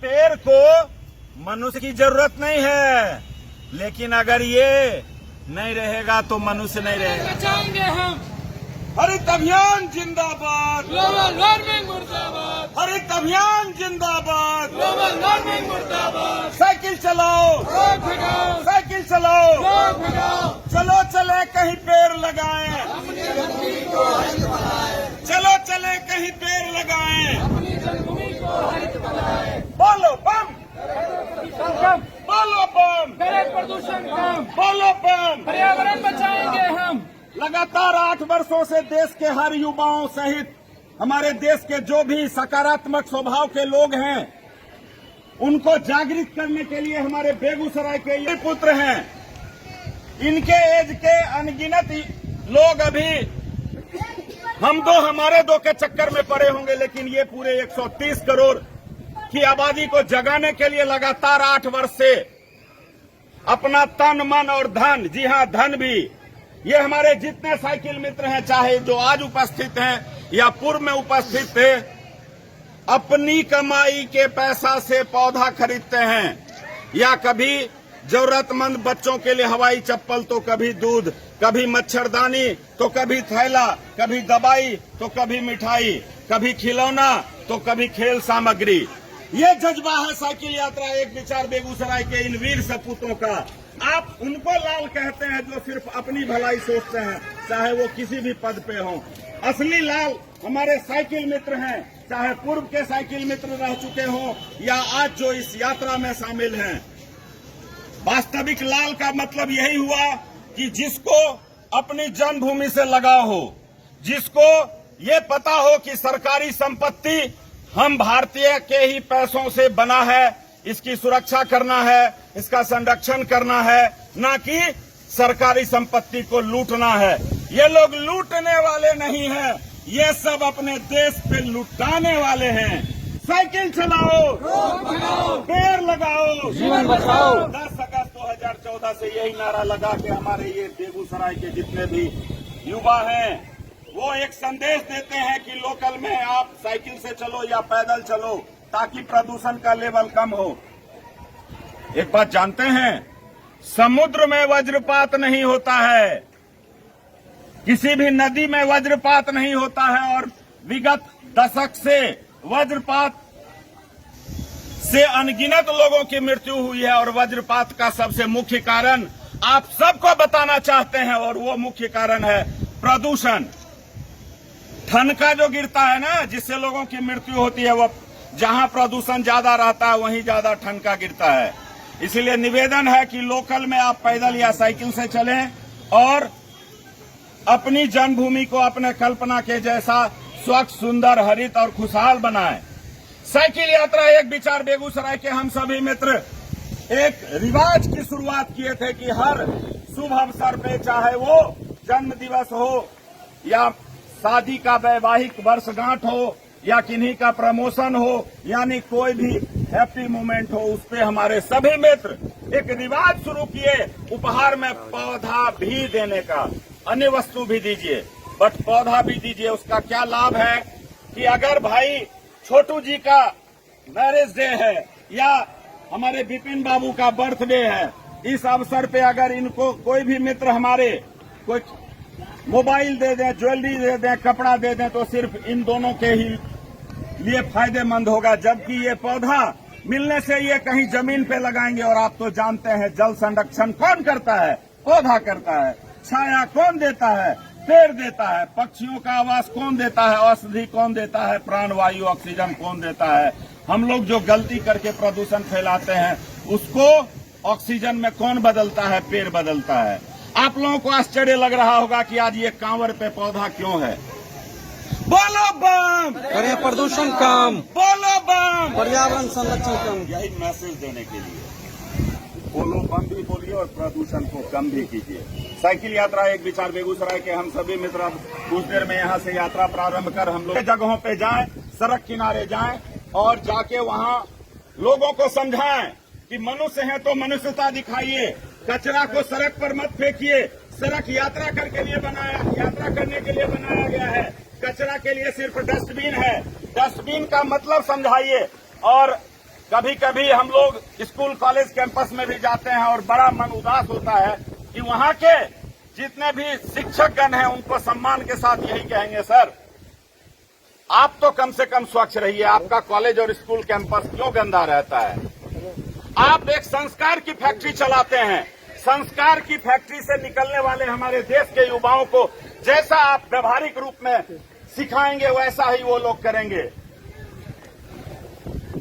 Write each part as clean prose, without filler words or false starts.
पेड़ को मनुष्य की जरूरत नहीं है, लेकिन अगर ये नहीं रहेगा तो मनुष्य नहीं रहेगा। बचाएंगे हम। हरित अभियान जिंदाबाद, ग्लोबल वार्मिंग मुर्दाबाद, हरित अभियान जिंदाबाद, ग्लोबल वार्मिंग मुर्दाबाद। साइकिल चलाओ, रोड भगाओ, साइकिल चलाओ, रोड भगाओ, चलो चले कहीं पेड़ लगाएं, चलो चले कहीं पेड़ लगाएं। अपनी जन्मभूमि को हरित बनाएं। बोलो बम, कम बोलो बम, करें प्रदूषण कम, बोलो बम। पर्यावरण बचाएंगे हम। लगातार 8 वर्षों से देश के हर युवाओं सहित हमारे देश के जो भी सकारात्मक स्वभाव के लोग हैं, उनको जागृत करने के लिए हमारे बेगूसराय के ये पुत्र हैं। इनके एज के अनगिनत लोग अभी हमारे दो के चक्कर में पड़े होंगे, लेकिन ये पूरे 130 करोड़ की आबादी को जगाने के लिए लगातार 8 वर्ष से अपना तन मन और धन, जी हां धन भी, ये हमारे जितने साइकिल मित्र हैं, चाहे जो आज उपस्थित हैं या पूर्व में उपस्थित थे, अपनी कमाई के पैसा से पौधा खरीदते हैं, या कभी जरूरतमंद बच्चों के लिए हवाई चप्पल, तो कभी दूध, कभी मच्छरदानी, तो कभी थैला, कभी दवाई, तो कभी मिठाई, कभी खिलौना, तो कभी खेल सामग्री। ये जज्बा है साइकिल यात्रा एक विचार बेगूसराय के इन वीर सपूतों का। आप उनको लाल कहते हैं जो सिर्फ अपनी भलाई सोचते हैं, चाहे वो किसी भी पद पे हों। असली लाल हमारे साइकिल मित्र हैं, चाहे पूर्व के साइकिल मित्र रह चुके हों या आज जो इस यात्रा में शामिल हैं। वास्तविक लाल का मतलब यही हुआ कि जिसको अपनी जन्मभूमि से लगाव हो, जिसको ये पता हो कि सरकारी संपत्ति हम भारतीय के ही पैसों से बना है, इसकी सुरक्षा करना है, इसका संरक्षण करना है, ना कि सरकारी संपत्ति को लूटना है। ये लोग लूटने वाले नहीं हैं, ये सब अपने देश पे लुटाने वाले हैं। साइकिल चलाओ, पेड़ लगाओ, जीवन बचाओ। 10 अगस्त 2014 से यही नारा लगा के हमारे ये बेगूसराय के जितने भी युवा हैं, वो एक संदेश देते हैं कि लोकल में आप साइकिल से चलो या पैदल चलो, ताकि प्रदूषण का लेवल कम हो। एक बात जानते हैं, समुद्र में वज्रपात नहीं होता है, किसी भी नदी में वज्रपात नहीं होता है, और विगत दशक से वज्रपात से अनगिनत लोगों की मृत्यु हुई है। और वज्रपात का सबसे मुख्य कारण आप सबको बताना चाहते हैं, और वो मुख्य कारण है प्रदूषण। ठनका जो गिरता है ना, जिससे लोगों की मृत्यु होती है, वो जहां प्रदूषण ज्यादा रहता है वहीं ज्यादा ठनका गिरता है। इसलिए निवेदन है कि लोकल में आप पैदल या साइकिल से चलें और अपनी जन्मभूमि को अपने कल्पना के जैसा स्वच्छ, सुंदर, हरित और खुशहाल बनाएं। साइकिल यात्रा एक विचार बेगूसराय के हम सभी मित्र एक रिवाज की शुरुआत किए थे कि हर शुभ अवसर पे, चाहे वो जन्म दिवस हो या शादी का वैवाहिक वर्षगांठ हो या किन्हीं का प्रमोशन हो, यानी कोई भी हैप्पी मोमेंट हो, उस पे हमारे सभी मित्र एक रिवाज शुरू किए, उपहार में पौधा भी देने का। अन्य वस्तु भी दीजिए, बट पौधा भी दीजिए। उसका क्या लाभ है कि अगर भाई छोटू जी का मैरिज डे है या हमारे विपिन बाबू का बर्थडे है, इस अवसर पे अगर इनको कोई भी मित्र हमारे कोई मोबाइल दे दें, ज्वेलरी दे दें, कपड़ा दे दें, तो सिर्फ इन दोनों के ही लिए फायदेमंद होगा। जबकि ये पौधा मिलने से ये कहीं जमीन पे लगाएंगे, और आप तो जानते हैं जल संरक्षण कौन करता है? पौधा करता है। छाया कौन देता है? पेड़ देता है। पक्षियों का आवास कौन देता है? औषधि कौन देता है? प्राणवायु, ऑक्सीजन कौन देता है? हम लोग जो गलती करके प्रदूषण फैलाते हैं, उसको ऑक्सीजन में कौन बदलता है? पेड़ बदलता है। आप लोगों को आश्चर्य लग रहा होगा कि आज ये कांवर पे पौधा क्यों है। बोलो बम, करें प्रदूषण कम, बोलो बम, पर्यावरण संरक्षण कम। यही मैसेज देने के लिए बोलो बम भी बोलिए और प्रदूषण को कम भी कीजिए। साइकिल यात्रा एक विचार बेगूसराय के हम सभी मित्र अब कुछ देर में यहाँ से यात्रा प्रारंभ कर हम लोग जगहों पे जाएं, सड़क किनारे जाएं और जाके वहाँ लोगों को समझाएं कि मनुष्य है तो मनुष्यता दिखाइए। कचरा को सड़क पर मत फेंकिए। सड़क यात्रा करने के लिए बनाया गया है। कचरा के लिए सिर्फ डस्टबिन है। डस्टबिन का मतलब समझाइए। और कभी कभी हम लोग स्कूल कॉलेज कैंपस में भी जाते हैं और बड़ा मन उदास होता है कि वहां के जितने भी शिक्षकगण हैं उनको सम्मान के साथ यही कहेंगे, सर आप तो कम से कम स्वच्छ रहिए, आपका कॉलेज और स्कूल कैंपस क्यों गंदा रहता है। आप एक संस्कार की फैक्ट्री चलाते हैं, संस्कार की फैक्ट्री से निकलने वाले हमारे देश के युवाओं को जैसा आप व्यवहारिक रूप में सिखाएंगे वैसा ही वो लोग करेंगे।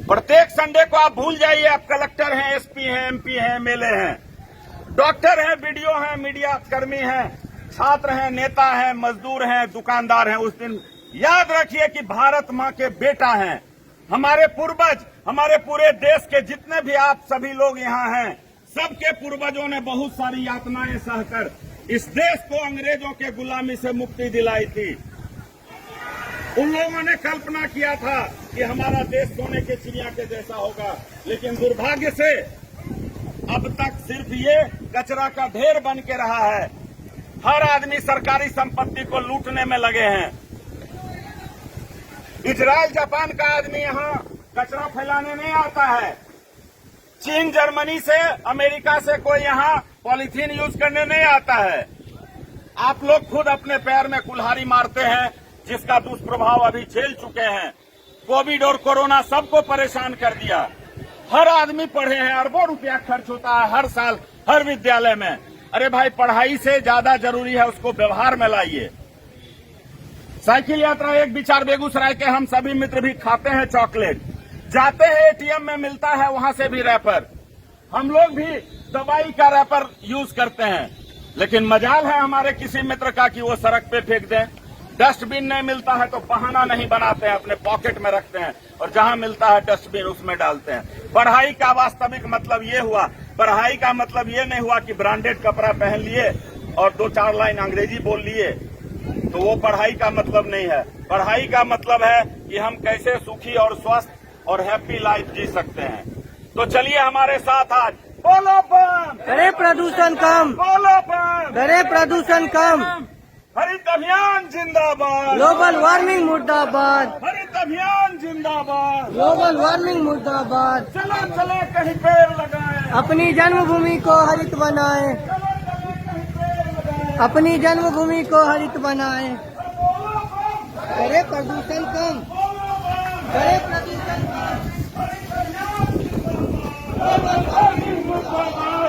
प्रत्येक संडे को आप भूल जाइए आप कलेक्टर हैं, एसपी हैं, एमपी हैं, एमएलए हैं, डॉक्टर हैं, बीडीओ हैं, मीडिया कर्मी हैं, छात्र हैं, नेता हैं, मजदूर हैं, दुकानदार हैं। उस दिन याद रखिए कि भारत माँ के बेटा हैं, हमारे पूर्वज, हमारे पूरे देश के जितने भी आप सभी लोग यहाँ हैं, सबके पूर्वजों ने बहुत सारी यातनाएं सहकर इस देश को अंग्रेजों के गुलामी से मुक्ति दिलाई थी। उन लोगों ने कल्पना किया था कि हमारा देश सोने के चिड़िया के जैसा होगा, लेकिन दुर्भाग्य से अब तक सिर्फ ये कचरा का ढेर बन के रहा है। हर आदमी सरकारी संपत्ति को लूटने में लगे हैं। इजराइल जापान का आदमी यहाँ कचरा फैलाने नहीं आता है। चीन जर्मनी से अमेरिका से कोई यहाँ पॉलीथीन यूज करने नहीं आता है। आप लोग खुद अपने पैर में कुल्हाड़ी मारते हैं, जिसका दुष्प्रभाव अभी झेल चुके हैं। कोविड और कोरोना सबको परेशान कर दिया। हर आदमी पढ़े हैं, अरबों रुपया खर्च होता है हर साल हर विद्यालय में। अरे भाई, पढ़ाई से ज्यादा जरूरी है उसको व्यवहार में लाइए। साइकिल यात्रा एक विचार बेगूसराय के हम सभी मित्र भी खाते हैं चॉकलेट, जाते हैं एटीएम में मिलता है वहां से भी रैपर। हम लोग भी दवाई का रैपर यूज करते हैं, लेकिन मजाल है हमारे किसी मित्र का कि वो सड़क पे फेंक दें। डस्टबिन नहीं मिलता है तो बहाना नहीं बनाते हैं, अपने पॉकेट में रखते हैं और जहां मिलता है डस्टबिन उसमें डालते हैं। पढ़ाई का वास्तविक मतलब ये हुआ, पढ़ाई का मतलब ये नहीं हुआ कि ब्रांडेड कपड़ा पहन लिए और 2-4 लाइन अंग्रेजी बोल लिए, तो वो पढ़ाई का मतलब नहीं है। पढ़ाई का मतलब है कि हम कैसे सुखी और स्वस्थ और हैप्पी लाइफ जी सकते हैं। तो चलिए हमारे साथ आज बोलो बम, करे प्रदूषण कम, बोलो बम, करे प्रदूषण कम, हरित अभियान जिंदाबाद, ग्लोबल वार्मिंग मुर्दाबाद, हरित अभियान जिंदाबाद, ग्लोबल वार्मिंग मुर्दाबाद। चलो चले कहीं पेड़ लगाएं, अपनी जन्मभूमि को हरित बनाएं, चलो चले कहीं पेड़ लगाएं, अपनी जन्मभूमि को हरित बनाएं। करे प्रदूषण कम, करे प्रदूषण कम।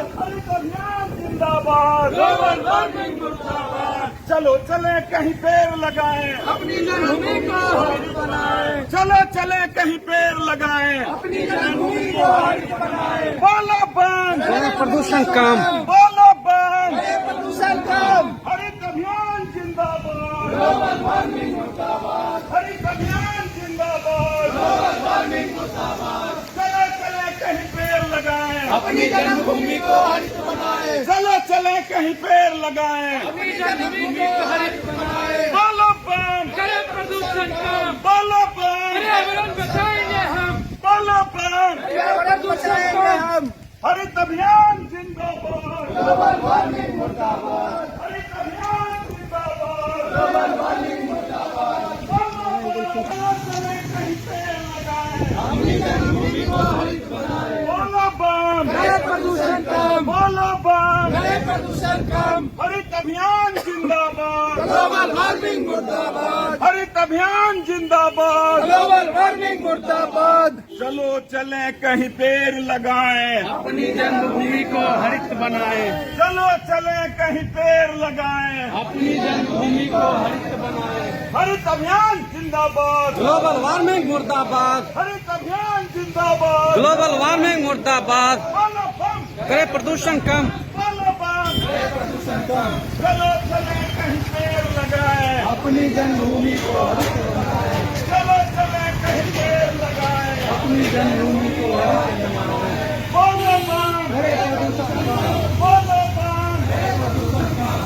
हरित अभियान जिंदाबाद, ग्लोबल वार्मिंग मुर्दाबाद। चलो चले कहीं पेड़ लगाएं, अपनी जन्मभूमि को हरित बनाएं, चलो चले कहीं पेड़ लगाएं, अपनी जन्मभूमि को हरित बनाएं। बोलो बम, करे प्रदूषण कम, बोलो बम, करे प्रदूषण कम, हरित अभियान जिंदाबाद, ग्लोबल वार्मिंग मुर्दाबाद, हरित अभियान जिंदाबाद, ग्लोबल वार्मिंग मुर्दाबाद। चलो चले कहीं पेड़ लगाएं, अपनी जन्मभूमि को हरित बनाएं, चलो चले कहीं पेड़ लगाएं, अपनी जन्मभूमि को हरित बनाएं। बोलो बम, करे प्रदूषण कम, बोलो बम, पर्यावरण बचाएंगे हम, बोलो बम, पर्यावरण बचाएंगे हम, हरित अभियान जिंदाबाद, ग्लोबल वार्मिंग मुर्दाबाद, हरित अभियान जिंदाबाद, ग्लोबल वार्मिंग मुर्दाबाद। चलो चले कहीं पेड़ लगाएं, अपनी जन्मभूमि को हरित बनाएं, बोलो बम, करे प्रदूषण कम, बोलो बम, करे प्रदूषण कम, हरित अभियान जिंदाबाद, ग्लोबल वार्मिंग मुर्दाबाद, हरित अभियान जिंदाबाद। ग्लोबल वार्मिंग मुर्दाबाद। चलो चले कहीं पेड़ लगाएं, अपनी जन्मभूमि को हरित बनाएं, चलो चले कहीं पेड़ लगाएं, अपनी जन्मभूमि को हरित बनाएं। हरित अभियान जिंदाबाद, ग्लोबल वार्मिंग मुर्दाबाद, हरित अभियान जिंदाबाद। ग्लोबल वार्मिंग मुर्दाबाद। बोलो बम, करे प्रदूषण कम, बोलो बम, करे प्रदूषण कम, चलो चले कहीं पेड़ लगाएं, अपनी जन्मभूमि को हरित बनाएं, चलो चले कहीं पेड़ लगाएं, अपनी जन्मभूमि को हरित बनाएं। बोलो बम, करे प्रदूषण कम, बोलो बम, करे प्रदूषण कम।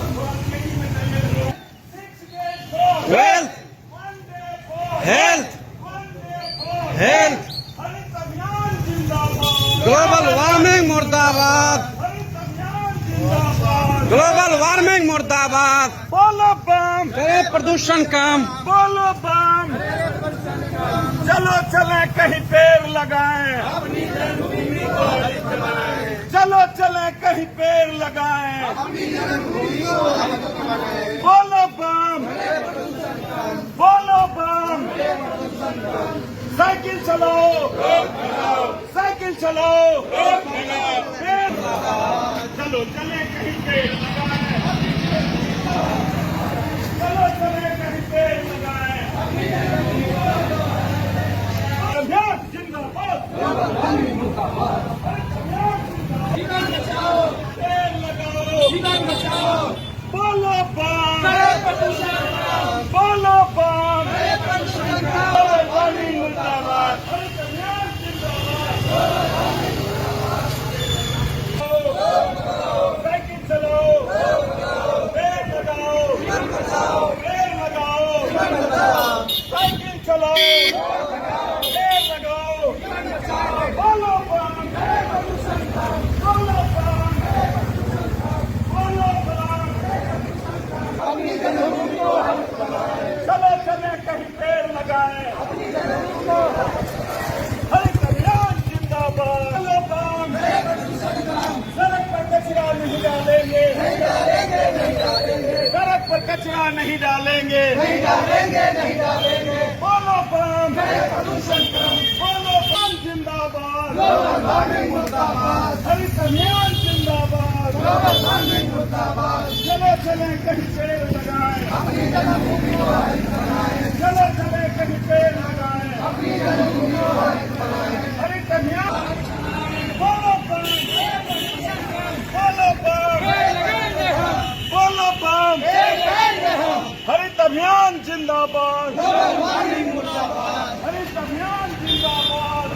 हेल्थ, हेल्थ, हेल्थ, हरित अभियान जिंदाबाद, ग्लोबल वार्मिंग मुर्दाबाद, हरित अभियान जिंदाबाद। ग्लोबल वार्मिंग मुर्दाबाद। बोलो बम, करे प्रदूषण कम, बोलो बम, चलो चले कहीं पेड़ लगाएं, चलो चले कहीं पेड़ लगाएं, बोलो बम, बोलो बम, साइकिल चलो, साइकिल चलो, पेड़ चलो चले कहीं पेड़ लगाएं, चलो चले कहीं पेड़ लगाएं, अभियान जिंदाबाद, पेड़ लगाओ, बोलो बम, बोलो बम, वार्निंग मुर्दाबाद, साइकिल चलो, पेड़ लगाओ, पेड़ लगाओ, साइकिल चलो, पेड़ लगाओ, बोलो बम, बोलो बम, बोलो बम, चलो चले कहीं पेड़ लगाएं, हरित अभियान जिंदाबाद, बोलो बम, सड़क पर कचरा नहीं डालेंगे, सड़क पर कचरा नहीं डालेंगे, बोलो बम, बोलो बम जिंदाबाद, हरित अभियान जिंदाबाद, चलो चले कहीं पेड़ लगाएं, चलो चले कहीं पेड़ लगाएं, हरित अभियान, बोलो बम, बोलो बम, बोलो बम, हरित अभियान जिंदाबाद, हरित अभियान जिंदाबाद,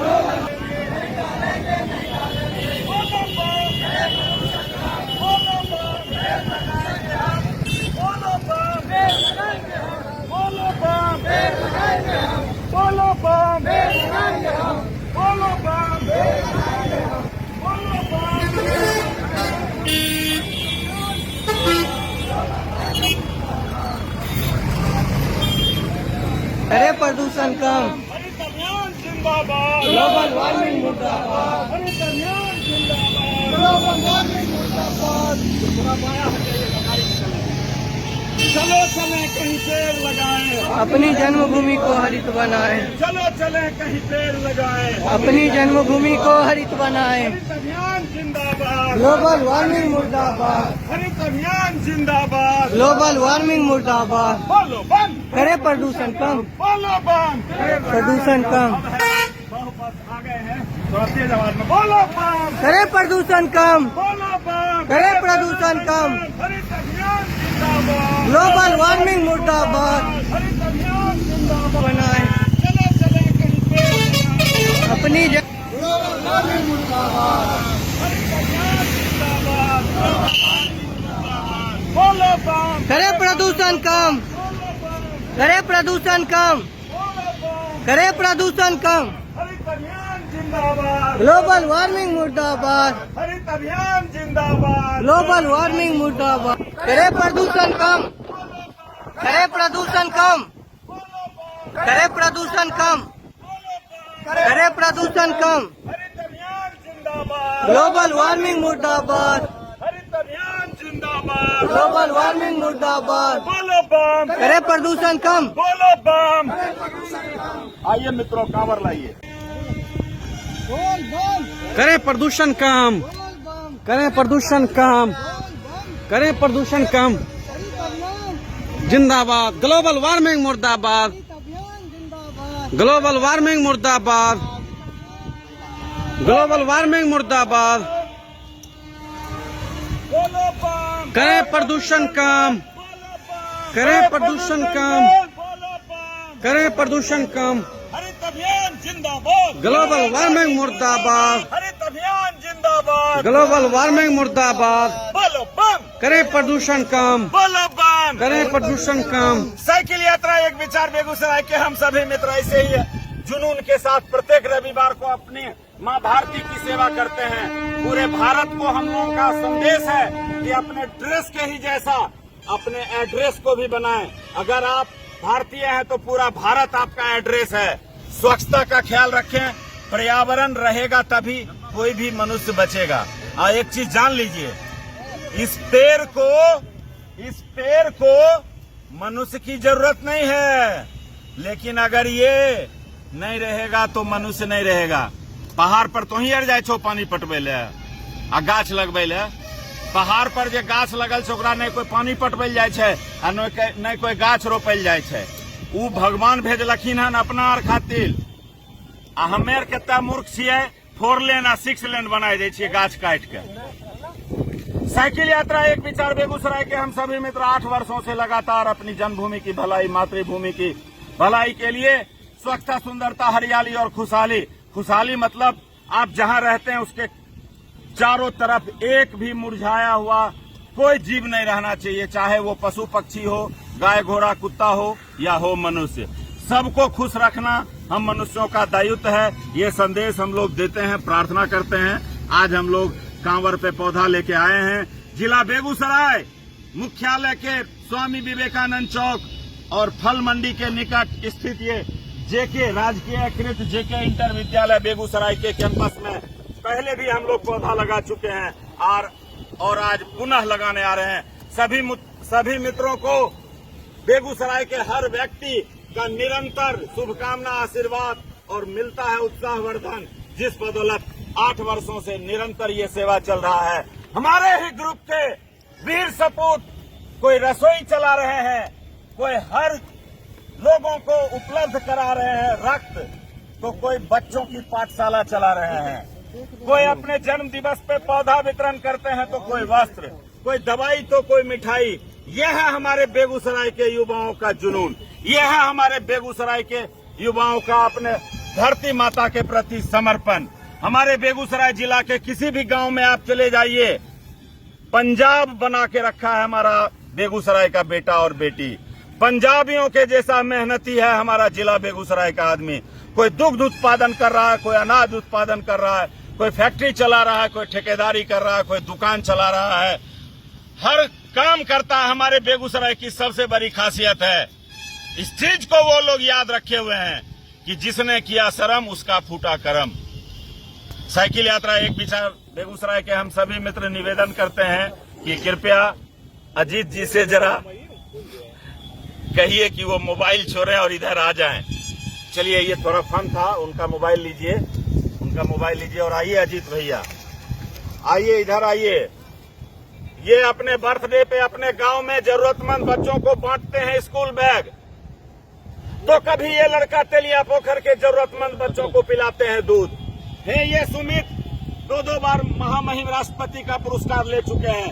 बोलो बम, बोलो बम, बोलो बम, बोलो बम, बोलो बम, बोलो बम, बोलो बम, करे प्रदूषण कम, हरित अभियान जिंदाबाद, ग्लोबल वार्मिंग मुर्दाबाद, हरित अभियान जिंदाबाद, ग्लोबल वार्मिंग मुर्दाबाद, चलो चले कहीं पेड़ लगाएं, अपनी जन्मभूमि को हरित बनाएं, चलो चले कहीं पेड़ लगाएं, अपनी जन्मभूमि को हरित बनाएं, हरित अभियान जिंदाबाद, ग्लोबल वार्मिंग मुर्दाबाद, हरित अभियान जिंदाबाद, ग्लोबल वार्मिंग मुर्दाबाद, बोलो बम, करे प्रदूषण कम, बोलो बम, प्रदूषण कम, बस आ गए हैं थोड़ा तेज आवाज में, बोलो बम, करे प्रदूषण कम, बोलो बम, करे प्रदूषण कम, हरित अभियान जिंदाबाद, ग्लोबल वार्मिंग मुर्दाबाद, हरित अभियान जिंदाबाद, बनाएं, चलो चले कहीं पेड़ लगाएं, अपनी ग्लोबल वार्मिंग मुर्दाबाद, हरित अभियान जिंदाबाद, बोलो बम, करे प्रदूषण कम, करे प्रदूषण कम, बोलो बम, करे प्रदूषण कम, हरित अभियान जिंदाबाद, ग्लोबल वार्मिंग मुर्दाबाद, हरित अभियान जिंदाबाद, ग्लोबल वार्मिंग मुर्दाबाद, करे प्रदूषण कम, करे प्रदूषण कम, करे प्रदूषण कम, करे प्रदूषण कम, हरित अभियान जिंदाबाद, ग्लोबल वार्मिंग मुर्दाबाद, हरित अभियान जिंदाबाद, ग्लोबल वार्मिंग मुर्दाबाद, बोलो बम, करे प्रदूषण कम, बोलो बम, आइए मित्रों कांवर लाइए, करे प्रदूषण कम, करे प्रदूषण कम, करे प्रदूषण कम, जिंदाबाद, ग्लोबल वार्मिंग मुर्दाबाद, ग्लोबल वार्मिंग मुर्दाबाद, ग्लोबल वार्मिंग मुर्दाबाद, बोलो बम, करे प्रदूषण कम, करे प्रदूषण कम, बोलो बम, करे प्रदूषण कम, हरित अभियान जिंदाबाद, ग्लोबल वार्मिंग मुर्दाबाद, हरित अभियान जिंदाबाद, ग्लोबल वार्मिंग मुर्दाबाद, बोलो बम, करे प्रदूषण कम, बोलो बम, करे प्रदूषण कम, साइकिल यात्रा एक विचार बेगूसराय के हम सभी मित्र ऐसे ही जुनून के साथ प्रत्येक रविवार को अपने माँ भारती की सेवा करते हैं। पूरे भारत को हम लोगों का संदेश है कि अपने ड्रेस के ही जैसा अपने एड्रेस को भी बनाएं। अगर आप भारतीय हैं तो पूरा भारत आपका एड्रेस है। स्वच्छता का ख्याल रखें, पर्यावरण रहेगा तभी कोई भी मनुष्य बचेगा। और एक चीज जान लीजिए, इस पेड़ को मनुष्य की जरूरत नहीं है, लेकिन अगर ये नहीं रहेगा तो मनुष्य नहीं रहेगा। पहाड़ पर तो ही अड़ जाए छो पानी पटबे ले आ गाछ लगबे ले। पहाड़ पर जे गाछ लगल छै ओकरा नहीं कोई पानी पटबे जाय छै आ नहीं कोई गाछ रोपल जाय छै। उ भगवान भेजलखिन हन अपना आर खातिर। आ हमे आर कते मूर्ख छियै, 4 लेन आ 6 लेन बनाई दे छियै गाछ काट के। साइकिल यात्रा एक विचार बेगूसराय के हम सभी मित्र 8 वर्षों से लगातार अपनी जन्मभूमि की भलाई, मातृभूमि की भलाई के लिए स्वच्छता, सुंदरता, हरियाली और खुशहाली। खुशहाली मतलब आप जहां रहते हैं उसके चारों तरफ एक भी मुरझाया हुआ कोई जीव नहीं रहना चाहिए, चाहे वो पशु पक्षी हो, गाय घोड़ा कुत्ता हो या हो मनुष्य। सबको खुश रखना हम मनुष्यों का दायित्व है। ये संदेश हम लोग देते हैं, प्रार्थना करते हैं। आज हम लोग कांवर पे पौधा लेके आए हैं। जिला बेगूसराय मुख्यालय के स्वामी विवेकानंद चौक और फल मंडी के निकट स्थित ये जेके राजकीयकृत जेके इंटर विद्यालय बेगूसराय के कैंपस में पहले भी हम लोग पौधा लगा चुके हैं और आज पुनः लगाने आ रहे हैं। सभी मित्रों को बेगूसराय के हर व्यक्ति का निरंतर शुभकामना, आशीर्वाद और मिलता है उत्साहवर्धन, जिस बदौलत 8 वर्षों से निरंतर ये सेवा चल रहा है। हमारे ही ग्रुप के वीर सपूत कोई रसोई चला रहे हैं, कोई हर लोगों को उपलब्ध करा रहे हैं रक्त, तो कोई बच्चों की पाठशाला चला रहे हैं, कोई अपने जन्म दिवस पे पौधा वितरण करते हैं, तो कोई वस्त्र, कोई दवाई तो कोई मिठाई। यह है हमारे बेगूसराय के युवाओं का जुनून, यह है हमारे बेगूसराय के युवाओं का अपने धरती माता के प्रति समर्पण। हमारे बेगूसराय जिला के किसी भी गांव में आप चले जाइए, पंजाब बना के रखा है हमारा बेगूसराय का बेटा और बेटी। पंजाबियों के जैसा मेहनती है हमारा जिला बेगूसराय का आदमी। कोई दुग्ध उत्पादन कर रहा है, कोई अनाज उत्पादन कर रहा है, कोई फैक्ट्री चला रहा है, कोई ठेकेदारी कर रहा है, कोई दुकान चला रहा है। हर काम करता है। हमारे बेगूसराय की सबसे बड़ी खासियत है, इस चीज को वो लोग याद रखे हुए हैं कि जिसने किया शर्म उसका फूटा करम। साइकिल यात्रा एक विचार बेगूसराय के हम सभी मित्र निवेदन करते हैं कि कृपया अजीत जी से जरा कहिए कि वो मोबाइल छोड़ें और इधर आ जाएं। चलिए, ये थोड़ा फन था, उनका मोबाइल लीजिए और आइए अजीत भैया, आइए इधर आइए। ये अपने बर्थडे पे अपने गांव में जरूरतमंद बच्चों को बांटते हैं स्कूल बैग, तो कभी ये लड़का तेलिया पोखर के जरूरतमंद बच्चों को पिलाते हैं दूध। है ये सुमित 2 बार महामहिम राष्ट्रपति का पुरस्कार ले चुके हैं।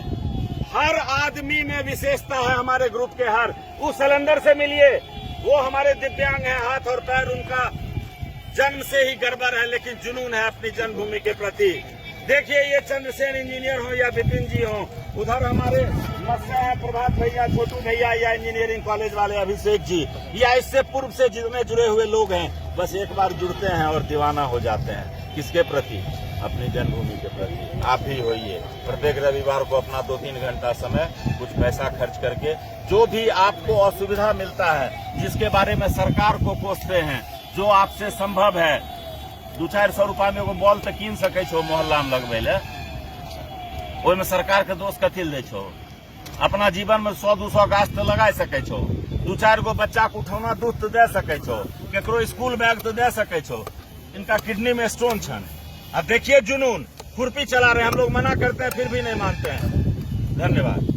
हर आदमी में विशेषता है हमारे ग्रुप के। हर उस सिलेंडर से मिलिए, वो हमारे दिव्यांग हैं, हाथ और पैर उनका जन्म से ही गड़बड़ है, लेकिन जुनून है अपनी जन्मभूमि के प्रति। देखिए, ये चंद्रसेन इंजीनियर हो या विपिन जी हो, उधर हमारे मत्स्य हैं प्रभात भैया, छोटू भैया, या इंजीनियरिंग कॉलेज वाले अभिषेक जी, या इससे पूर्व से जितने जुड़े हुए लोग हैं, बस एक बार जुड़ते हैं और दीवाना हो जाते हैं। किसके प्रति? अपनी जन्मभूमि के प्रति। आप भी होइए। प्रत्येक रविवार को अपना 2-3 घंटा समय कुछ पैसा खर्च करके, जो भी आपको असुविधा मिलता है, जिसके बारे में सरकार को कोसते हैं, जो आपसे संभव है, 200-400 रुपया में एगो बॉल तो कीन सकै छो मोहल्ला में लगबे ले, ओहिमे सरकार के दोष कथी ले छो? अपना जीवन में 100-200 गाछ तो लगा सकै छो, 2-4 गो बच्चा को उठौना दूध तो दे सकै छो, केकरो स्कूल बैग तो दे सकै छो। इनका किडनी में स्टोन छन। अब देखिए जुनून, खुरपी चला रहे हैं। हम लोग मना करते हैं फिर भी नहीं मानते हैं। धन्यवाद।